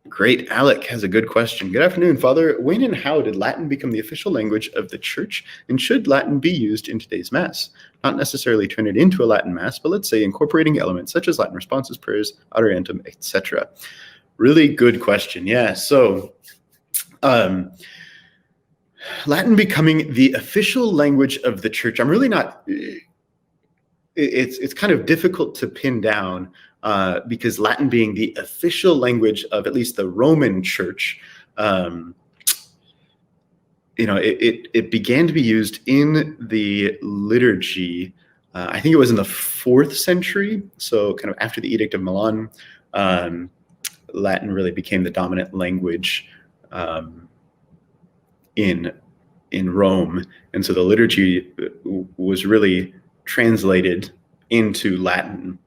Great. Alec has a good question. Good afternoon, Father. When and how did Latin become the official language of the Church, and should Latin be used in today's Mass? Not necessarily turn it into a Latin Mass, but let's say incorporating elements such as Latin responses, prayers, Adorantem, etc. Really good question. Yeah. So, Latin becoming the official language of the Church. I'm really not. It's kind of difficult to pin down because Latin being the official language of at least the Roman Church, it began to be used in the liturgy. I think it was in the 4th century, so kind of after the Edict of Milan. Latin really became the dominant language in Rome, and so the liturgy was really translated into Latin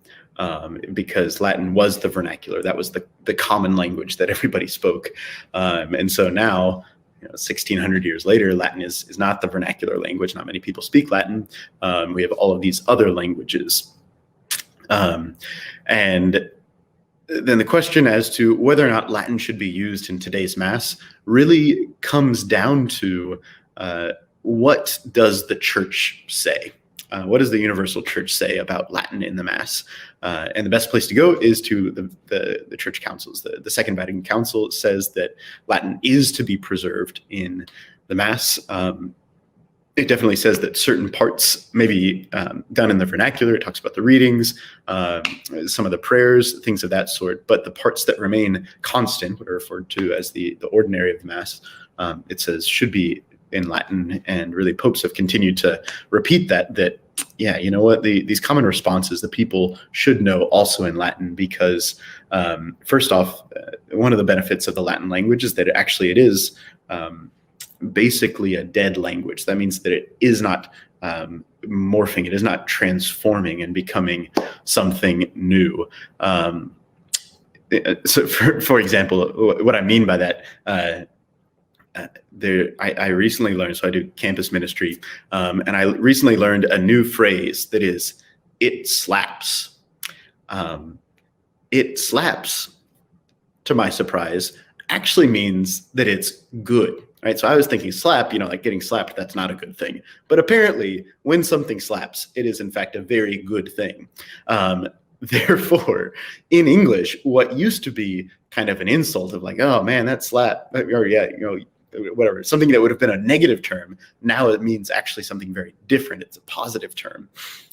because Latin was the vernacular. That was the common language that everybody spoke. And so now, 1,600 years later, Latin is not the vernacular language. Not many people speak Latin. We have all of these other languages. And then the question as to whether or not Latin should be used in today's Mass really comes down to what does the Church say? What does the Universal Church say about Latin in the Mass? And the best place to go is to the Church Councils. The Second Vatican Council says that Latin is to be preserved in the Mass. It definitely says that certain parts may be done in the vernacular. It talks about the readings, some of the prayers, things of that sort. But the parts that remain constant, what are referred to as the ordinary of the Mass, it says should be in Latin. And really popes have continued to repeat that yeah, you know what, these common responses the people should know also in Latin, because first off, one of the benefits of the Latin language is that it is basically a dead language. That means that it is not morphing, it is not transforming and becoming something new. So for example, what I mean by that, I recently learned, so I do campus ministry, and I recently learned a new phrase that is, it slaps. It slaps, to my surprise, actually means that it's good, right? So I was thinking slap, like getting slapped, that's not a good thing. But apparently, when something slaps, it is in fact a very good thing. Therefore, in English, what used to be kind of an insult of like, oh man, that slap, or yeah, whatever, something that would have been a negative term, now it means actually something very different. It's a positive term.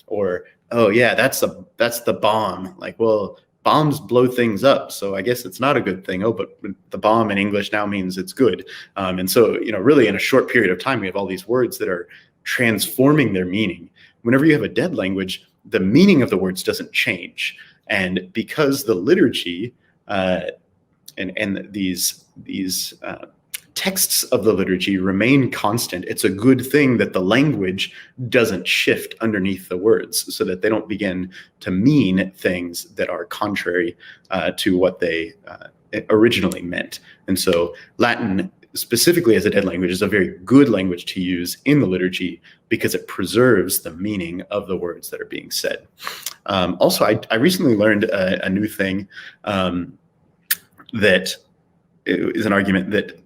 Or, oh yeah, that's the bomb. Like, well, bombs blow things up, so I guess it's not a good thing. Oh, but the bomb in English now means it's good. And so, really in a short period of time, we have all these words that are transforming their meaning. Whenever you have a dead language, the meaning of the words doesn't change. And because the liturgy and these texts of the liturgy remain constant, it's a good thing that the language doesn't shift underneath the words, so that they don't begin to mean things that are contrary to what they originally meant. And so Latin, specifically as a dead language, is a very good language to use in the liturgy because it preserves the meaning of the words that are being said. Also, I recently learned a new thing that is an argument that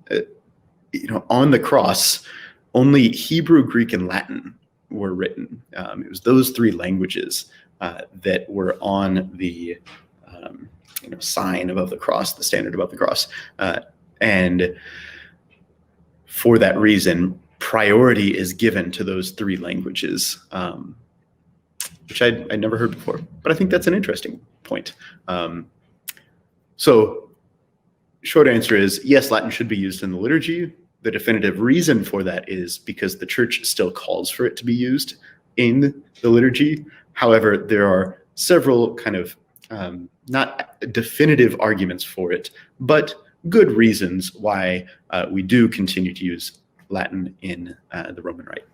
on the cross, only Hebrew, Greek, and Latin were written. It was those 3 languages that were on the sign above the cross, the standard above the cross. And for that reason, priority is given to those 3 languages, which I'd never heard before. But I think that's an interesting point. So short answer is, yes, Latin should be used in the liturgy. The definitive reason for that is because the Church still calls for it to be used in the liturgy. However, there are several kind of not definitive arguments for it, but good reasons why we do continue to use Latin in the Roman Rite.